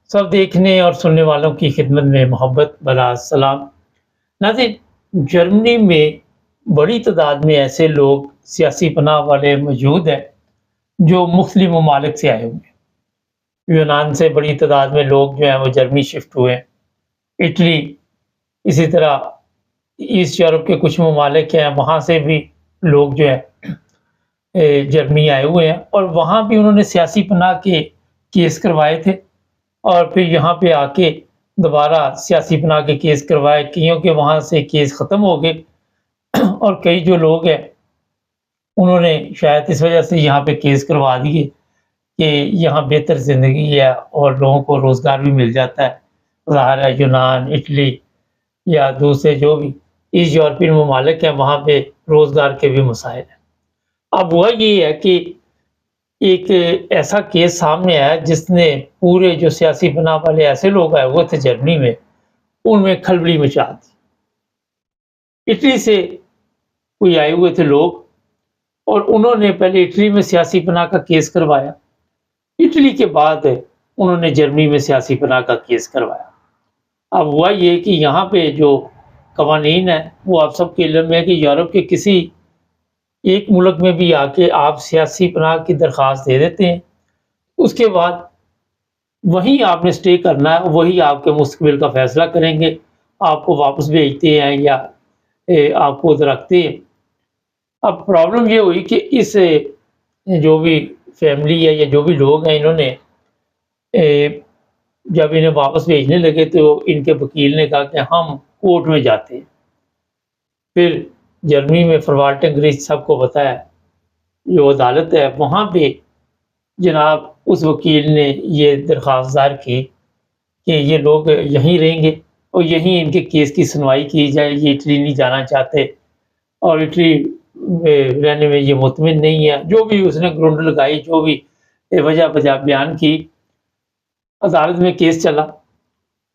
सब देखने और सुनने वालों की खिदमत में मोहब्बत भरा सलाम। नाज़रीन, जर्मनी में बड़ी तादाद में ऐसे लोग सियासी पनाह वाले मौजूद हैं जो मुख्तलिफ ममालिक से आए हुए हैं। यूनान से बड़ी तादाद में लोग जो हैं वो जर्मनी शिफ्ट हुए हैं। इटली, इसी तरह ईस्ट यूरोप के कुछ ममालिक हैं, वहाँ से भी लोग जो हैं जर्मनी आए हुए हैं और वहाँ भी उन्होंने सियासी पनाह के केस करवाए थे और फिर यहाँ पे आके दोबारा सियासी पनाह के केस करवाए। कईयों के वहाँ से केस ख़त्म हो गए और कई जो लोग हैं उन्होंने शायद इस वजह से यहाँ पे केस करवा दिए कि यहाँ बेहतर ज़िंदगी है और लोगों को रोज़गार भी मिल जाता है। ज़ाहिर है यूनान, इटली या दूसरे जो भी ईस्ट यूरोपियन ममालिक हैं वहाँ पे रोज़गार के भी मसाइल हैं। अब हुआ ये है कि एक ऐसा केस सामने आया जिसने पूरे जो सियासी पनाह वाले ऐसे लोग आए हुए थे जर्मनी में, उनमें खलबली मचा दी। इटली से कोई आए हुए थे लोग और उन्होंने पहले इटली में सियासी पनाह का केस करवाया। इटली के बाद उन्होंने जर्मनी में सियासी पनाह का केस करवाया। अब हुआ ये कि यहाँ पे जो कवानीन है वो आप सबके इल्म में है कि यूरोप के किसी एक मुल्क में भी आके आप सियासी पनाह की दरख्वास्त दे देते हैं, उसके बाद वहीं आपने स्टे करना है, वही आपके मुस्तकबिल का फ़ैसला करेंगे, आपको वापस भेजते हैं या आपको उधर रखते हैं। अब प्रॉब्लम ये हुई कि इस जो भी फैमिली है या जो भी लोग हैं इन्होंने जब इन्हें वापस भेजने लगे तो इनके वकील ने कहा कि हम कोर्ट में जाते हैं। फिर जर्मनी में फरवार्टेंगरिcht सबको पता है जो अदालत है, वहाँ पे जनाब उस वकील ने ये दरख्वास्त दायर की कि ये लोग यहीं रहेंगे और यहीं इनके केस की सुनवाई की जाए। ये इटली नहीं जाना चाहते और इटली में रहने में ये मुतमिन नहीं है। जो भी उसने ग्रुंड लगाई, जो भी वजह बयान की, अदालत में केस चला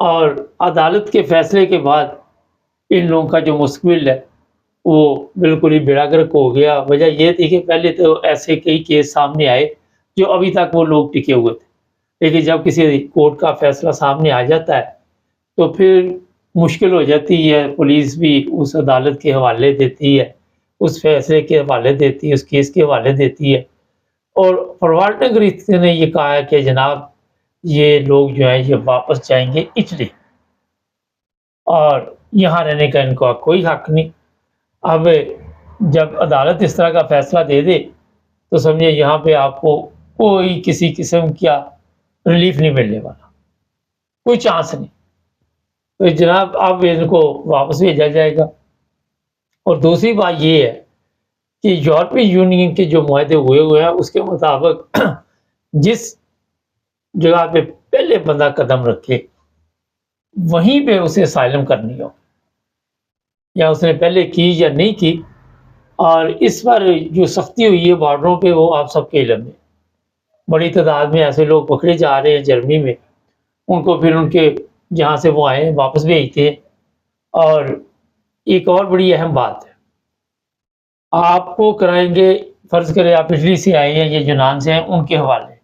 और अदालत के फैसले के बाद इन लोगों का जो मुस्तकबिल है वो बिल्कुल ही बेड़ा गर्क हो गया। वजह ये थी कि पहले तो ऐसे कई केस सामने आए जो अभी तक वो लोग टिके हुए थे, लेकिन जब किसी कोर्ट का फैसला सामने आ जाता है तो फिर मुश्किल हो जाती है। पुलिस भी उस अदालत के हवाले देती है, उस फैसले के हवाले देती है, उस केस के हवाले देती है और फरवार्टेंगरिcht ने ये कहा है कि जनाब ये लोग जो हैं ये वापस जाएंगे इटली और यहाँ रहने का इनका कोई हक नहीं। अब जब अदालत इस तरह का फैसला दे दे तो समझिए यहाँ पे आपको कोई किसी किस्म का रिलीफ नहीं मिलने वाला, कोई चांस नहीं। तो जनाब अब इनको वापस भेजा जाएगा। और दूसरी बात ये है कि यूरोपीय यूनियन के जो मुआहदे हुए हैं उसके मुताबिक जिस जगह पे पहले बंदा कदम रखे वहीं पे उसे असाइलम करनी हो, या उसने पहले की या नहीं की। और इस पर जो सख्ती हुई है बॉर्डरों पे वो आप सबके इल्म में, बड़ी तादाद में ऐसे लोग पकड़े जा रहे हैं जर्मनी में, उनको फिर उनके जहाँ से वो आए वापस भेजते हैं। और एक और बड़ी अहम बात है, आपको कराएंगे, फ़र्ज़ करें आप इटली से आए हैं या यूनान से हैं, उनके हवाले,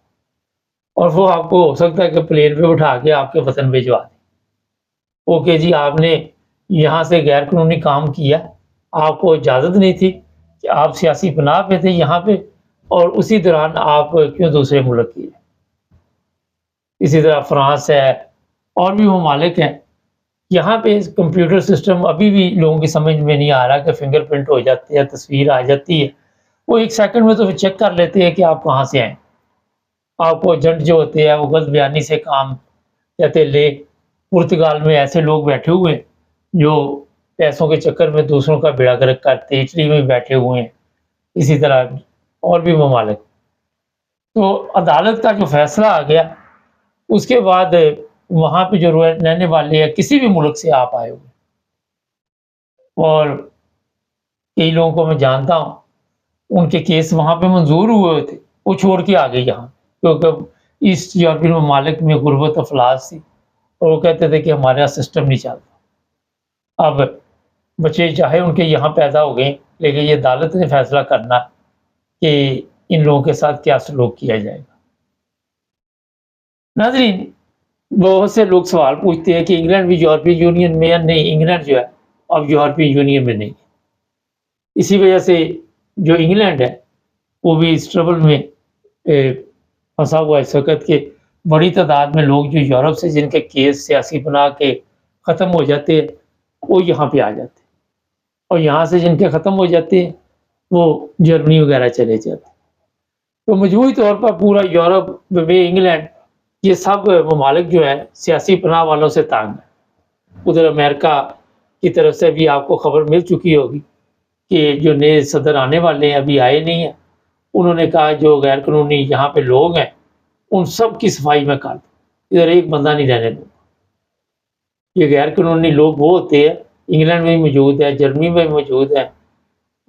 और वो आपको हो सकता है कि प्लेन पे उठा के आपके वतन भिजवा दें। ओके जी, आपने यहाँ से गैर कानूनी काम किया, आपको इजाज़त नहीं थी कि आप सियासी पनाह पे थे यहाँ पे और उसी दौरान आप क्यों दूसरे मुल्क किए। इसी तरह फ्रांस है और भी ममालिक हैं, यहाँ पे कंप्यूटर सिस्टम अभी भी लोगों की समझ में नहीं आ रहा कि फिंगरप्रिंट हो जाती है, तस्वीर आ जाती है, वो एक सेकंड में तो फिर चेक कर लेते हैं कि आप कहाँ से आए। आपको एजेंट जो होते हैं वो गलत बयानी से काम कहते ले। पुर्तगाल में ऐसे लोग बैठे हुए हैं जो पैसों के चक्कर में दूसरों का बेड़ा गर्क करते हैं, इटली में बैठे हुए हैं, इसी तरह और भी ममालिक। तो अदालत का जो फैसला आ गया उसके बाद वहाँ पे जो रहने वाले हैं किसी भी मुल्क से आप आए हुए, और कई लोगों को मैं जानता हूँ उनके केस वहाँ पे मंजूर हुए थे, वो छोड़ के आ गए यहाँ, क्योंकि ईस्ट यूरोपियन ममालिक में गुर्बत अफलास थी और वो कहते थे कि हमारे यहाँ सिस्टम नहीं चलता। अब बच्चे चाहे उनके यहाँ पैदा हो गए, लेकिन ये अदालत ने फैसला करना कि इन लोगों के साथ क्या सलूक किया जाएगा। नाज़रीन, बहुत से लोग सवाल पूछते हैं कि इंग्लैंड भी यूरोपियन यूनियन में, या नहीं, इंग्लैंड जो है अब यूरोपियन यूनियन में नहीं है। इसी वजह से जो इंग्लैंड है वो भी इस ट्रबल में फंसा हुआ है इस वक्त के। बड़ी तादाद में लोग जो यूरोप से जिनके केस सियासी बना के ख़त्म हो जाते हैं वो यहाँ पे आ जाते हैं, और यहाँ से जिनके ख़त्म हो जाते हैं वो जर्मनी वगैरह चले जाते हैं। तो मजमूई तौर पर पूरा यूरोप में इंग्लैंड, ये सब ममालिक जो है सियासी पनाह वालों से तंग है। उधर अमेरिका की तरफ से भी आपको खबर मिल चुकी होगी कि जो नए सदर आने वाले हैं, अभी आए नहीं हैं, उन्होंने कहा जो गैर कानूनी यहाँ पे लोग हैं उन सब की सफाई में कर दो, इधर एक बंदा नहीं रहने दूँगा। ये गैर कानूनी लोग वो होते हैं, इंग्लैंड में भी मौजूद है, जर्मनी में भी मौजूद है,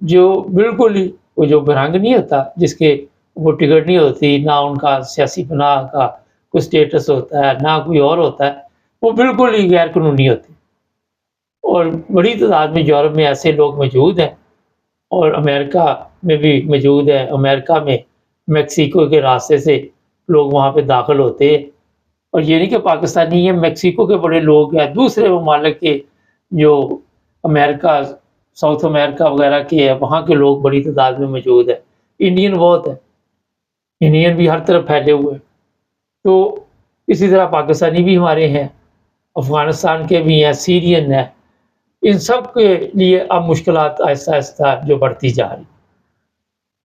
जो बिल्कुल ही वो जो बरंग नहीं होता, जिसके वो टिकट नहीं होती, ना उनका सियासी पनाह का कोई स्टेटस होता है, ना कोई और होता है, वो बिल्कुल ही गैर कानूनी होते हैं। और बड़ी तादाद में यूरोप में ऐसे लोग मौजूद हैं, और अमेरिका में भी मौजूद है। अमेरिका में मेक्सिको के रास्ते से लोग वहाँ पे दाखिल होते हैं, और ये नहीं कि पाकिस्तानी है, मेक्सिको के बड़े लोग हैं, दूसरे ममालिक के जो अमेरिका, साउथ अमेरिका वगैरह के हैं, वहाँ के लोग बड़ी तादाद में मौजूद है। इंडियन बहुत है, इंडियन भी हर तरफ फैले हुए हैं। तो इसी तरह पाकिस्तानी भी हमारे हैं, अफ़गानिस्तान के भी हैं, सीरियन हैं। इन सब के लिए अब मुश्किलात आहिस्ता-आहिस्ता जो बढ़ती जा रही।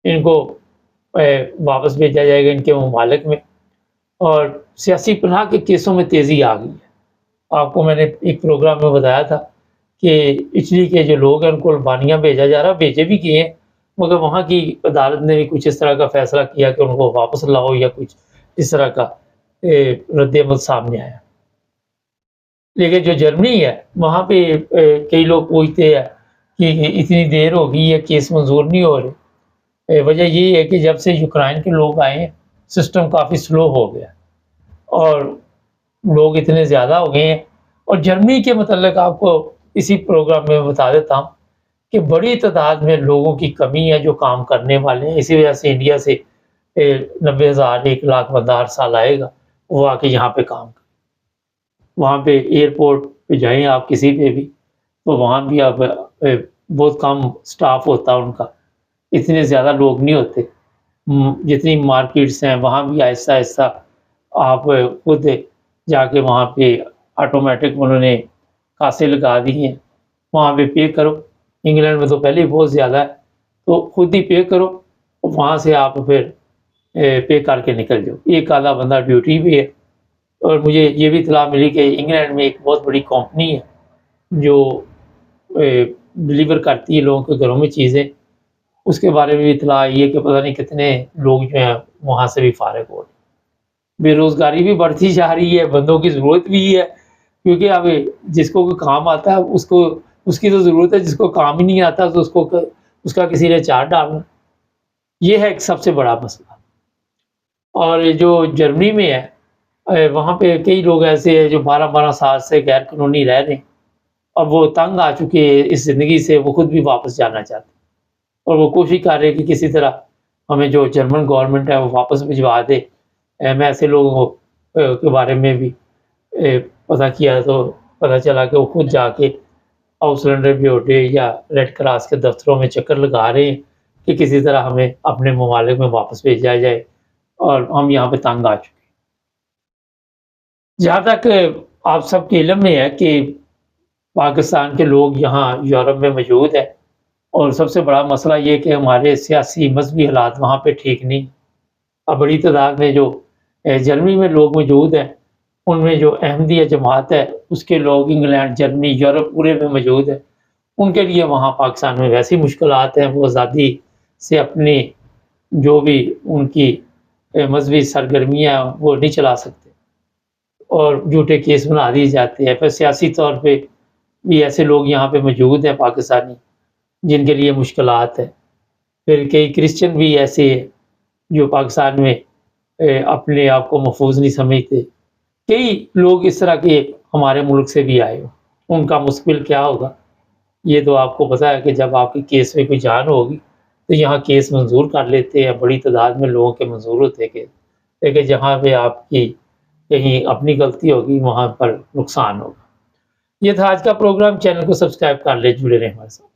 इनको वापस भेजा जाएगा इनके ममालिक में, और सियासी पनाह के केसों में तेज़ी आ गई है। आपको मैंने एक प्रोग्राम में बताया था कि इटली के जो लोग हैं उनको अल्बानिया भेजा जा रहा है, भेजे भी किए हैं, मगर वहाँ की अदालत ने भी कुछ इस तरह का फ़ैसला किया कि उनको वापस लाओ, या कुछ इस तरह का रद्द-ए-अमल सामने आया। लेकिन जो जर्मनी है वहाँ पे कई लोग पूछते हैं कि इतनी देर हो गई है, केस मंजूर नहीं हो रहे। वजह यही है कि जब से यूक्रेन के लोग आए हैं सिस्टम काफ़ी स्लो हो गया, और लोग इतने ज़्यादा हो गए हैं। और जर्मनी के मतलब आपको इसी प्रोग्राम में बता देता हूँ कि बड़ी तादाद में लोगों की कमी है जो काम करने वाले हैं। इसी वजह से इंडिया से 90,000 1 लाख बंदा हर साल आएगा, वो आके यहाँ पे काम करे। वहाँ पे एयरपोर्ट पे जाएँ आप किसी पे भी, तो वहाँ भी आप बहुत कम स्टाफ होता है उनका, इतने ज़्यादा लोग नहीं होते। जितनी मार्केट्स हैं वहाँ भी आहिस्ता-आहिस्ता आप खुद जाके वहाँ पे ऑटोमेटिक उन्होंने कासें लगा दी हैं, वहाँ पे पे करो। इंग्लैंड में तो पहले ही बहुत ज़्यादा है, तो खुद ही पे करो, और वहाँ से आप फिर पे करके निकल जाओ। एक आधा बंदा ड्यूटी पे है। और मुझे ये भी इत्तला मिली कि इंग्लैंड में एक बहुत बड़ी कंपनी है जो डिलीवर करती है लोगों के घरों में चीज़ें, उसके बारे में भी इत्तला आई है कि पता नहीं कितने लोग जो हैं वहाँ से भी फारिग हो रहे हैं। बेरोज़गारी भी बढ़ती जा रही है, बंदों की ज़रूरत भी है, क्योंकि अब जिसको कोई काम आता है उसको उसकी तो ज़रूरत है, जिसको काम ही नहीं आता तो उसका किसी ने चार्ज डालना। ये है एक सबसे बड़ा मसला। और जो जर्मनी में है वहाँ पे कई लोग ऐसे हैं जो 12-12 साल से गैर कानूनी रह रहे हैं, और वो तंग आ चुके हैं इस ज़िंदगी से, वो खुद भी वापस जाना चाहते हैं, और वो कोशिश कर रहे हैं कि किसी तरह हमें जो जर्मन गवर्नमेंट है वो वापस भिजवा दे। मैं ऐसे लोगों के बारे में भी पता किया, तो पता चला कि वो खुद जाके आउसलैंडर ब्यूरो या रेड क्रॉस के दफ्तरों में चक्कर लगा रहे हैं कि किसी तरह हमें अपने ममालिक में वापस भेजा जाए, और हम यहाँ पे तंग आ चुके हैं। जहाँ तक आप सबके इल्म में है कि पाकिस्तान के लोग यहाँ यूरोप में मौजूद हैं, और सबसे बड़ा मसला ये कि हमारे सियासी मजहबी हालात वहाँ पे ठीक नहीं। अब बड़ी तादाद में जो जर्मनी में लोग मौजूद हैं, उनमें जो अहमदिया जमात है उसके लोग इंग्लैंड, जर्मनी, यूरोप पूरे में मौजूद हैं। उनके लिए वहाँ पाकिस्तान में वैसी मुश्किलात हैं, वो आज़ादी से अपनी जो भी उनकी मजहबी सरगर्मियाँ वो नहीं चला सकते, और झूठे केस बना दिए जाते हैं। फिर सियासी तौर पे भी ऐसे लोग यहाँ पे मौजूद हैं पाकिस्तानी, जिनके लिए मुश्किलात है। फिर कई क्रिश्चियन भी ऐसे हैं जो पाकिस्तान में अपने आप को महफूज नहीं समझते। कई लोग इस तरह के हमारे मुल्क से भी आए हो, उनका मुश्किल क्या होगा ये तो आपको पता है कि जब आपके केस में कोई जान होगी तो यहाँ केस मंजूर कर लेते हैं। बड़ी तादाद में लोगों के मंजूर होते हैं, लेकिन जहाँ पे आपकी کہیں اپنی غلطی ہوگی وہاں پر نقصان ہوگا۔ یہ تھا آج کا پروگرام، چینل کو سبسکرائب کر لیں، جڑے رہیں ہمارے ساتھ۔